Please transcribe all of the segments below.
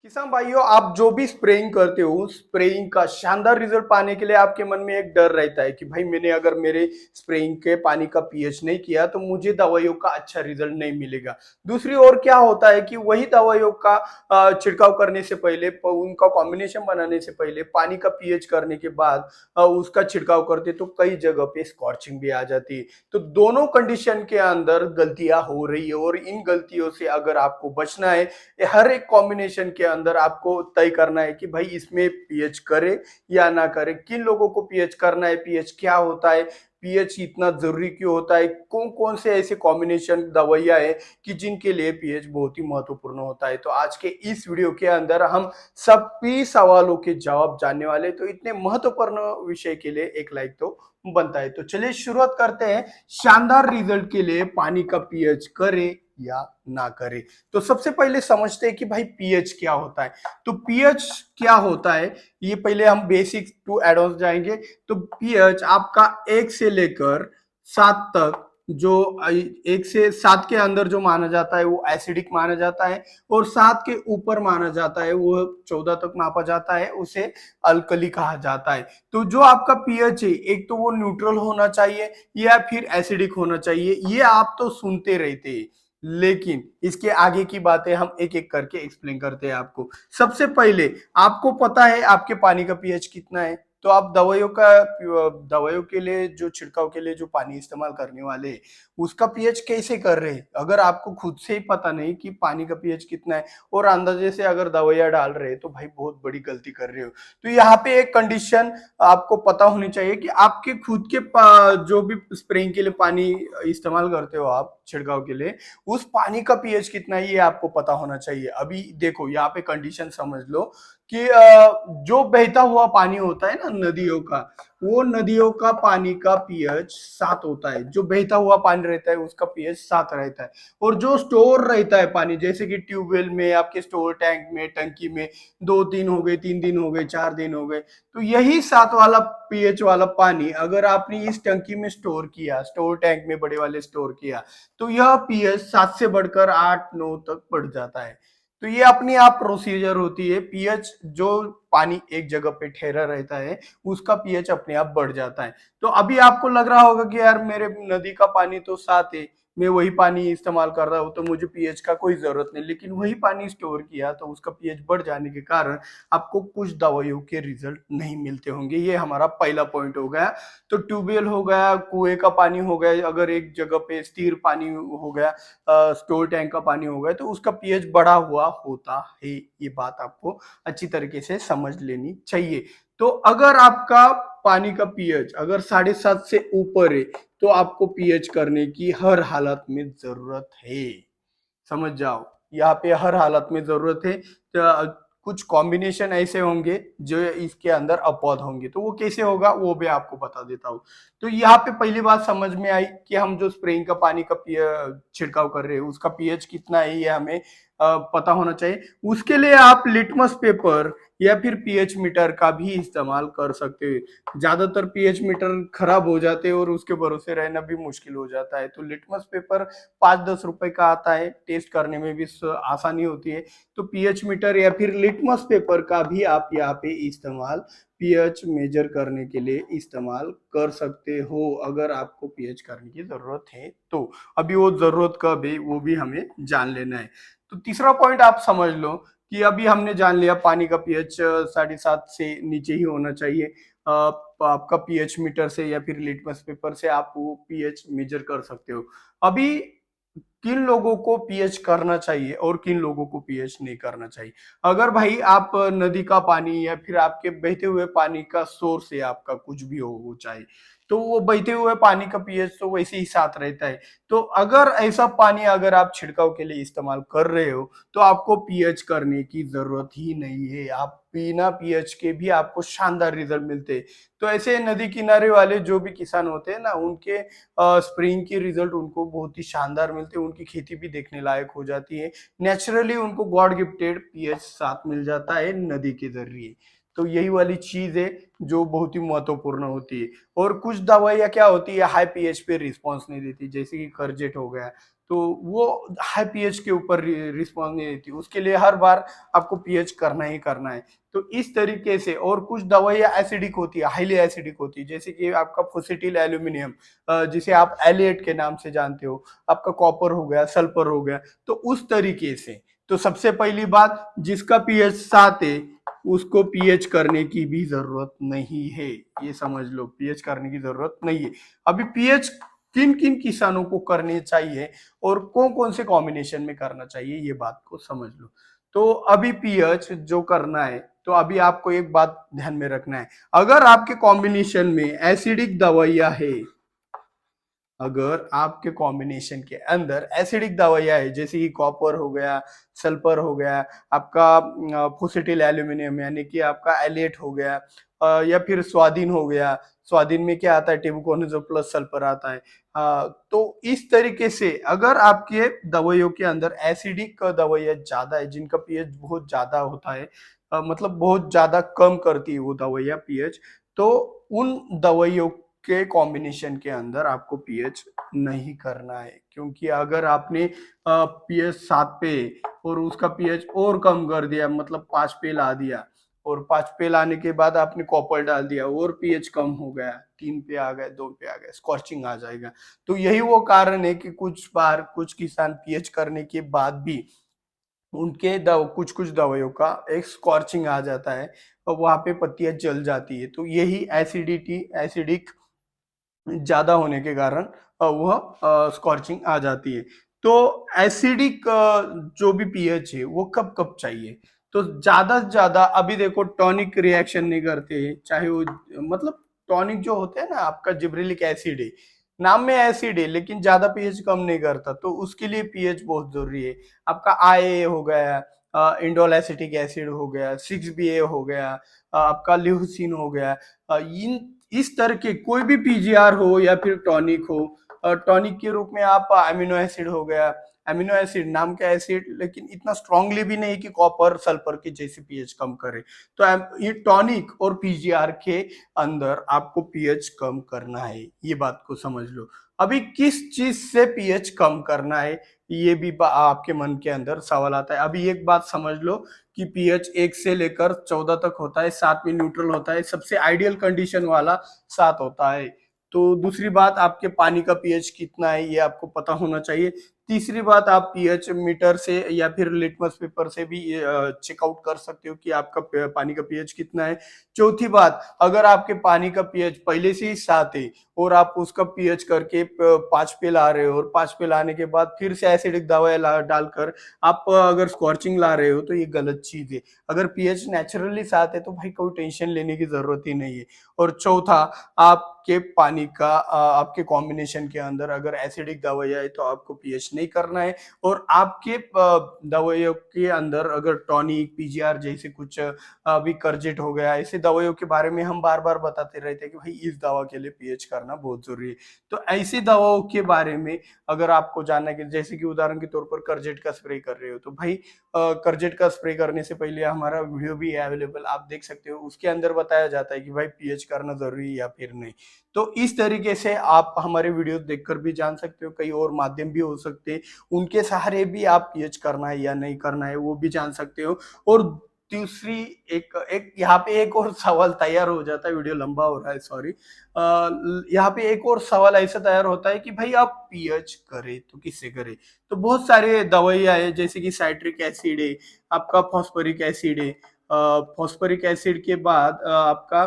किसान भाइयों, आप जो भी स्प्रेइंग करते हो, स्प्रेइंग का शानदार रिजल्ट पाने के लिए आपके मन में एक डर रहता है कि भाई मैंने अगर मेरे स्प्रेइंग के पानी का पीएच नहीं किया तो मुझे दवाइयों का अच्छा रिजल्ट नहीं मिलेगा। दूसरी ओर क्या होता है कि वही दवाइयों का छिड़काव करने से पहले, उनका कॉम्बिनेशन बनाने से पहले पानी का पीएच करने के बाद उसका छिड़काव करते तो कई जगह पे स्कॉर्चिंग भी आ जाती है। तो दोनों कंडीशन के अंदर गलतियां हो रही है और इन गलतियों से अगर आपको बचना है, हर एक कॉम्बिनेशन के अंदर आपको तय करना है कि भाई इसमें पीएच करे या ना करे, किन लोगों को पीएच करना है, पीएच क्या होता है, पीएच इतना जरूरी क्यों होता है, कौन कौन से ऐसे कॉम्बिनेशन दवाइयां है कि जिनके लिए पीएच बहुत ही महत्वपूर्ण होता है। तो आज के इस वीडियो के अंदर हम सभी सवालों के जवाब जानने वाले, तो इतने महत्वपूर्ण विषय के लिए एक लाइक तो बनता है। तो चलिए शुरुआत करते हैं। शानदार रिजल्ट के लिए पानी का पीएच करें या ना करें। तो सबसे पहले समझते हैं कि भाई पीएच क्या होता है। तो पीएच क्या होता है, ये पहले हम बेसिक टू एडवांस जाएंगे। तो पीएच आपका 1 से लेकर 7 तक, जो 1 से 7 के अंदर जो माना जाता है वो एसिडिक माना जाता है, और 7 के ऊपर माना जाता है, वो 14 तक मापा जाता है, उसे अल्कली कहा जाता है। तो जो आपका पीएच है, एक तो वो न्यूट्रल होना चाहिए या फिर एसिडिक होना चाहिए। ये आप तो सुनते रहते हैं, लेकिन इसके आगे की बातें हम एक एक करके एक्सप्लेन करते हैं आपको। सबसे पहले आपको पता है आपके पानी का पीएच कितना है। तो आप दवाइयों के लिए, जो छिड़काव के लिए जो पानी इस्तेमाल करने वाले हैं, उसका पीएच कैसे कर रहे हैं। अगर आपको खुद से ही पता नहीं कि पानी का पीएच कितना है और अंदाजे से अगर दवाइयां डाल रहे हैं, तो भाई बहुत बड़ी गलती कर रहे हो। तो यहाँ पे एक कंडीशन आपको पता होनी चाहिए कि आपके खुद के जो भी स्प्रेइंग के लिए पानी इस्तेमाल करते हो आप छिड़काव के लिए, उस पानी का पीएच कितना है ये आपको पता होना चाहिए। अभी देखो यहाँ पे कंडीशन समझ लो कि जो बहता हुआ पानी होता है ना नदियों का, वो नदियों का पानी का पीएच 7 होता है। जो बहता हुआ पानी रहता है उसका पीएच 7 रहता है। और जो स्टोर रहता है पानी, जैसे कि ट्यूबवेल में, आपके स्टोर टैंक में, टंकी में, 2 दिन हो गए, 3 दिन हो गए, 4 दिन हो गए, तो यही 7 वाला पीएच वाला पानी अगर आपने इस टंकी में स्टोर किया, स्टोर टैंक में बड़े वाले स्टोर किया, तो यह पीएच 7 से बढ़कर 8 9 तक बढ़ जाता है। तो ये अपनी आप प्रोसीजर होती है। पीएच, जो पानी एक जगह पे ठहरा रहता है, उसका पीएच अपने आप बढ़ जाता है। तो अभी आपको लग रहा होगा कि यार मेरे नदी का पानी तो 7 है, मैं वही पानी इस्तेमाल कर रहा हूँ, तो मुझे पीएच का कोई जरूरत नहीं। लेकिन वही पानी स्टोर किया तो उसका पीएच बढ़ जाने के कारण आपको कुछ दवाइयों के रिजल्ट नहीं मिलते होंगे। ये हमारा पहला पॉइंट हो गया। तो ट्यूबवेल हो गया, कुएं का पानी हो गया, अगर एक जगह पे स्थिर पानी हो गया, स्टोर टैंक का पानी हो गया, तो उसका पीएच बढ़ा हुआ होता है। ये बात आपको अच्छी तरीके से समझ लेनी चाहिए। तो अगर आपका पानी का पीएच अगर 7.5 से ऊपर है, तो आपको पीएच करने की हर हालत में जरूरत है। समझ जाओ, यहाँ पे हर हालत में जरूरत है। तो कुछ कॉम्बिनेशन ऐसे होंगे जो इसके अंदर अपवाद होंगे, तो वो कैसे होगा वो भी आपको बता देता हूँ। तो यहाँ पे पहली बात समझ में आई कि हम जो स्प्रेइंग का पानी का छिड़काव कर रहे हैं उसका पीएच कितना है, ये हमें पता होना चाहिए। उसके लिए आप लिटमस पेपर या फिर पीएच मीटर का भी इस्तेमाल कर सकते हो। ज्यादातर पीएच मीटर खराब हो जाते हैं और उसके भरोसे रहना भी मुश्किल हो जाता है। तो लिटमस पेपर 5-10 रुपए का आता है, टेस्ट करने में भी आसानी होती है। तो पीएच मीटर या फिर लिटमस पेपर का भी आप यहाँ पे इस्तेमाल पीएच मेजर करने के लिए इस्तेमाल कर सकते हो, अगर आपको पीएच करने की जरूरत है तो। अभी वो जरूरत कब है वो भी हमें जान लेना है। तो तीसरा पॉइंट आप समझ लो कि अभी हमने जान लिया पानी का पीएच 7.5 से नीचे ही होना चाहिए। आपका पीएच मीटर से या फिर लिटमस पेपर से आप वो पीएच मेजर कर सकते हो। अभी किन लोगों को पीएच करना चाहिए और किन लोगों को पीएच नहीं करना चाहिए। अगर भाई आप नदी का पानी या फिर आपके बहते हुए पानी का सोर्स है, आपका कुछ भी हो वो चाहे, तो वो बहते हुए पानी का पीएच तो वैसे ही साथ रहता है। तो अगर ऐसा पानी अगर आप छिड़काव के लिए इस्तेमाल कर रहे हो, तो आपको पीएच करने की जरूरत ही नहीं है। आप बिना पीएच के भी आपको शानदार रिजल्ट मिलते हैं। तो ऐसे नदी किनारे वाले जो भी किसान होते हैं ना, उनके स्प्रेइंग के रिजल्ट उनको बहुत ही शानदार मिलते हैं, उनकी खेती भी देखने लायक हो जाती है। नेचुरली उनको गॉड गिफ्टेड पीएच 7 मिल जाता है नदी के जरिए। तो यही वाली चीज है जो बहुत ही महत्वपूर्ण होती है। और कुछ दवाइयाँ क्या होती है, हाई पीएच पे रिस्पॉन्स नहीं देती, जैसे कि करजेट हो गया, तो वो हाई पीएच के ऊपर रिस्पॉन्स नहीं देती, उसके लिए हर बार आपको पीएच करना ही करना है। तो इस तरीके से, और कुछ दवाइयाँ एसिडिक होती है, हाईली एसिडिक होती है, जैसे कि आपका फुसिटिल एल्यूमिनियम, जिसे आप एलिएट के नाम से जानते हो, आपका कॉपर हो गया, सल्फर हो गया, तो उस तरीके से। तो सबसे पहली बात, जिसका पीएच 7 है उसको पीएच करने की भी जरूरत नहीं है, ये समझ लो, पीएच करने की जरूरत नहीं है। अभी पीएच किन किन किसानों को करने चाहिए और कौन कौन से कॉम्बिनेशन में करना चाहिए, ये बात को समझ लो। तो अभी पीएच जो करना है, तो अभी आपको एक बात ध्यान में रखना है, अगर आपके कॉम्बिनेशन में एसिडिक दवाइयां है, अगर आपके कॉम्बिनेशन के अंदर एसिडिक दवाइयां है, जैसे कि कॉपर हो गया, सल्फर हो गया, आपका फुसिटिल एल्यूमिनियम यानी कि आपका एलेट हो गया, या फिर स्वादिन हो गया, स्वादिन में क्या आता है, टेबुकोनाजोल प्लस सल्फर आता है। तो इस तरीके से अगर आपके दवाइयों के अंदर एसिडिक दवाइयां ज्यादा है, जिनका पीएच बहुत ज्यादा होता है, मतलब बहुत ज्यादा कम करती है वो दवाइयां पीएच, तो उन दवाइयों के कॉम्बिनेशन के अंदर आपको पीएच नहीं करना है, क्योंकि अगर आपने पीएच 7 पे और उसका पीएच और कम कर दिया, मतलब 5 पे ला दिया, और 5 पे लाने के बाद आपने कॉपर डाल दिया और पीएच कम हो गया, 3 पे आ गए, 2 पे आ गए, स्कॉर्चिंग आ जाएगा। तो यही वो कारण है कि कुछ बार कुछ किसान पीएच करने के बाद भी उनके कुछ कुछ दवाइयों का एक स्कॉर्चिंग आ जाता है, और वहां पे पत्तियां जल जाती है, तो यही एसिडिटी एसिडिक ज्यादा होने के कारण वह स्कॉर्चिंग आ जाती है। तो एसिडिक जो भी पीएच है वो कब कब चाहिए, तो ज्यादा से ज्यादा, अभी देखो टॉनिक रिएक्शन नहीं करते, चाहे वो, मतलब टॉनिक जो होते हैं ना, आपका जिब्रेलिक एसिड है, नाम में एसिड है लेकिन ज्यादा पीएच कम नहीं करता, तो उसके लिए पीएच बहुत जरूरी है। आपका आई हो गया, इंडोल एसिटिक एसिड हो गया, 6 बी हो गया, आपका ल्यूसीन हो गया, इन इस तरह के कोई भी पीजीआर हो या फिर टॉनिक हो, टॉनिक के रूप में आप अमीनो एसिड हो गया, अमीनो एसिड नाम का एसिड, लेकिन इतना स्ट्रांगली भी नहीं कि कॉपर सल्फर की जैसे पीएच कम करे। तो ये टॉनिक और पीजीआर के अंदर आपको पीएच कम करना है, ये बात को समझ लो। अभी किस चीज से पीएच कम करना है, ये भी आपके मन के अंदर सवाल आता है। अभी एक बात समझ लो कि पीएच 1 से लेकर 14 तक होता है, 7 में न्यूट्रल होता है, सबसे आइडियल कंडीशन वाला 7 होता है। तो दूसरी बात, आपके पानी का पीएच कितना है ये आपको पता होना चाहिए। तीसरी बात, आप पीएच मीटर से या फिर लिटमस पेपर से भी चेकआउट कर सकते हो कि आपका पानी का पीएच कितना है। चौथी बात, अगर आपके पानी का पीएच पहले से ही 7 है और आप उसका पीएच करके 5 पे ला रहे हो, और 5 पे लाने के बाद फिर से एसिडिक दवाई डालकर आप अगर स्कॉर्चिंग ला रहे हो, तो ये गलत चीज है। अगर पीएच नेचुरली 7 है तो भाई कोई टेंशन लेने की जरूरत ही नहीं है। और चौथा, आपके पानी का आपके कॉम्बिनेशन के अंदर अगर एसिडिक दवाइयाँ है तो आपको पीएच नहीं करना है। और आपके दवाइयों के अंदर अगर टॉनिक पीजीआर जैसे कुछ अभी करजेट हो गया, ऐसे दवाइयों के बारे में हम बार बार बताते रहते हैं कि भाई इस दवा के लिए पीएच करना बहुत जरूरी है। तो ऐसी दवाओं के बारे में अगर आपको जानना है, कि जैसे कि उदाहरण के तौर पर करजेट का स्प्रे कर रहे हो, तो भाई करजेट का स्प्रे करने से पहले हमारा वीडियो भी है अवेलेबल, आप देख सकते हो, उसके अंदर बताया जाता है कि भाई पीएच करना जरूरी है या फिर नहीं। तो इस तरीके से आप हमारे वीडियो देखकर भी जान सकते हो, कई और माध्यम भी हो सकते हैं, उनके सहारे भी आप पीएच करना है या नहीं करना है वो भी जान सकते हो। और दूसरी, एक एक यहाँ पे एक और सवाल तैयार हो जाता है, वीडियो लंबा हो रहा है, सॉरी। यहाँ पे एक और सवाल ऐसा तैयार होता है कि भाई आप पीएच करें तो किससे करें। तो बहुत सारे दवाइयाँ है, जैसे कि साइट्रिक एसिड है, आपका फॉस्फोरिक एसिड है, फॉस्फोरिक एसिड के बाद आपका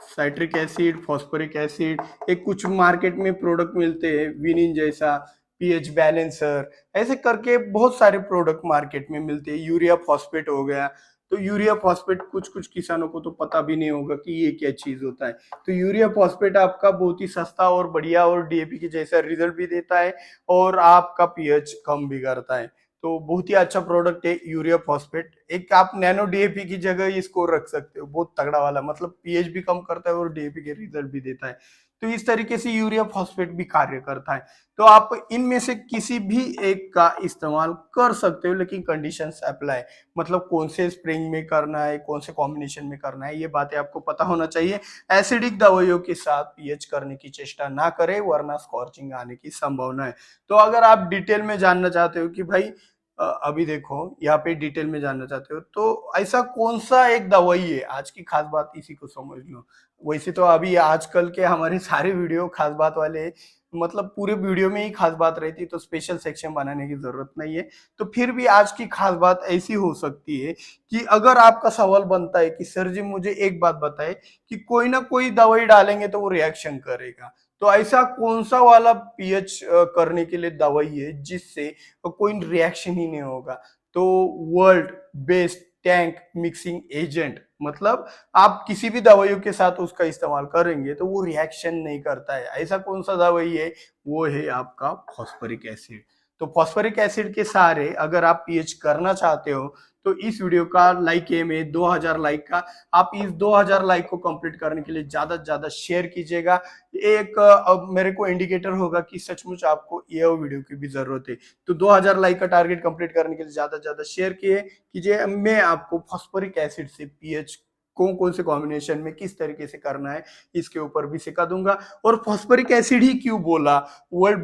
साइट्रिक एसिड, फॉस्फोरिक एसिड, एक कुछ मार्केट में प्रोडक्ट मिलते हैं विनिन जैसा, पीएच बैलेंसर, ऐसे करके बहुत सारे प्रोडक्ट मार्केट में मिलते हैं, यूरिया फॉस्फेट हो गया। तो यूरिया फॉस्फेट कुछ कुछ किसानों को तो पता भी नहीं होगा कि ये क्या चीज होता है। तो यूरिया फॉस्फेट आपका बहुत ही सस्ता और बढ़िया और डीएपी के जैसा रिजल्ट भी देता है, और आपका पीएच कम भी करता है। तो बहुत ही अच्छा प्रोडक्ट है यूरिया फॉस्फेट, एक आप नैनो डीएपी की जगह इसको रख सकते हो, बहुत तगड़ा वाला, मतलब पीएच भी कम करता है और डीएपी के रिजल्ट भी देता है। तो इस तरीके से यूरिया फॉस्फेट भी कार्य करता है। तो आप इनमें से किसी भी एक का इस्तेमाल कर सकते हो, लेकिन कंडीशंस अप्लाई, मतलब कौन से स्प्रेइंग में करना है, कौन से कॉम्बिनेशन में करना है, ये बातें आपको पता होना चाहिए। एसिडिक दवाइयों के साथ पीएच करने की चेष्टा ना करें, वरना स्कॉर्चिंग आने की संभावना है। तो अगर आप डिटेल में जानना चाहते हो कि भाई अभी देखो यहाँ पे डिटेल में जानना चाहते हो, तो ऐसा कौन सा एक दवाई है, आज की खास बात इसी को समझ लो। वैसे तो अभी आजकल के हमारे सारे वीडियो खास बात वाले, मतलब पूरे वीडियो में ही खास बात रहती, तो स्पेशल सेक्शन बनाने की जरूरत नहीं है। तो फिर भी आज की खास बात ऐसी हो सकती है कि अगर आपका सवाल बनता है कि सर जी मुझे एक बात बताए कि कोई ना कोई दवाई डालेंगे तो वो रिएक्शन करेगा, तो ऐसा कौन सा वाला पीएच करने के लिए दवाई है जिससे कोई रिएक्शन ही नहीं होगा? तो world best tank mixing agent, मतलब आप किसी भी दवाइयों के साथ उसका इस्तेमाल करेंगे तो वो रिएक्शन नहीं करता है। ऐसा कौन सा दवाई है? वो है आपका फॉस्फोरिक एसिड। तो फॉस्फोरिक एसिड के सहारे अगर आप पीएच करना चाहते हो, तो इस वीडियो का लाइक एम है 2000 लाइक का। आप इस 2000 लाइक को कंप्लीट करने के लिए ज्यादा से ज्यादा शेयर कीजिएगा। एक अब मेरे को इंडिकेटर होगा कि सचमुच आपको ये वीडियो की भी जरूरत है। तो 2000 लाइक का टारगेट कंप्लीट करने के लिए ज्यादा से ज्यादा शेयर कीजिए। मैं आपको फॉस्फोरिक एसिड से पीएच कौन कौन से कॉम्बिनेशन में किस तरीके से करना है इसके ऊपर भी सिखा दूंगा। और फॉस्फोरिक एसिड ही क्यों बोला? World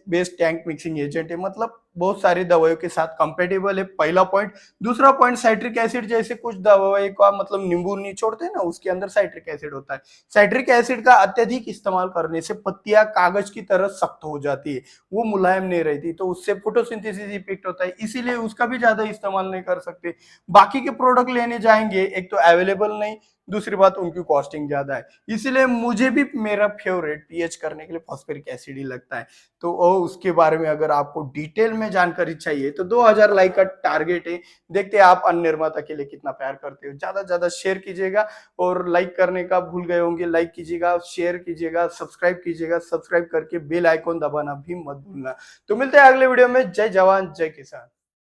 best tank mixing agent है, मतलब बहुत सारी दवाइयों के साथ कंपेटेबल है, पहला पॉइंट। दूसरा पॉइंट, साइट्रिक एसिड जैसे कुछ दवाई का, मतलब नींबू निचोड़ते हैं ना, उसके अंदर साइट्रिक एसिड होता है। साइट्रिक एसिड का अत्यधिक इस्तेमाल करने से पत्तियां कागज की तरह सख्त हो जाती है, वो मुलायम नहीं रहती, तो उससे फोटोसिंथेसिस इफेक्ट होता है, इसीलिए उसका भी ज्यादा इस्तेमाल नहीं कर सकते। बाकी के प्रोडक्ट लेने जाएंगे, एक तो अवेलेबल नहीं, दूसरी बात उनकी कॉस्टिंग ज्यादा है। इसलिए मुझे भी मेरा फेवरेट पीएच करने के लिए फॉस्फोरिक एसिड ही लगता है। तो उसके बारे में अगर आपको डिटेल में जानकारी चाहिए तो 2000 लाइक का टारगेट है। देखते हैं आप अन्य निर्माता के लिए कितना प्यार करते हो। ज्यादा से ज्यादा शेयर कीजिएगा, और लाइक करने का भूल गए होंगे, लाइक कीजिएगा, शेयर कीजिएगा, सब्सक्राइब कीजिएगा, सब्सक्राइब करके बेल आइकॉन दबाना भी मत भूलना। तो मिलते हैं अगले वीडियो में। जय जवान जय किसान।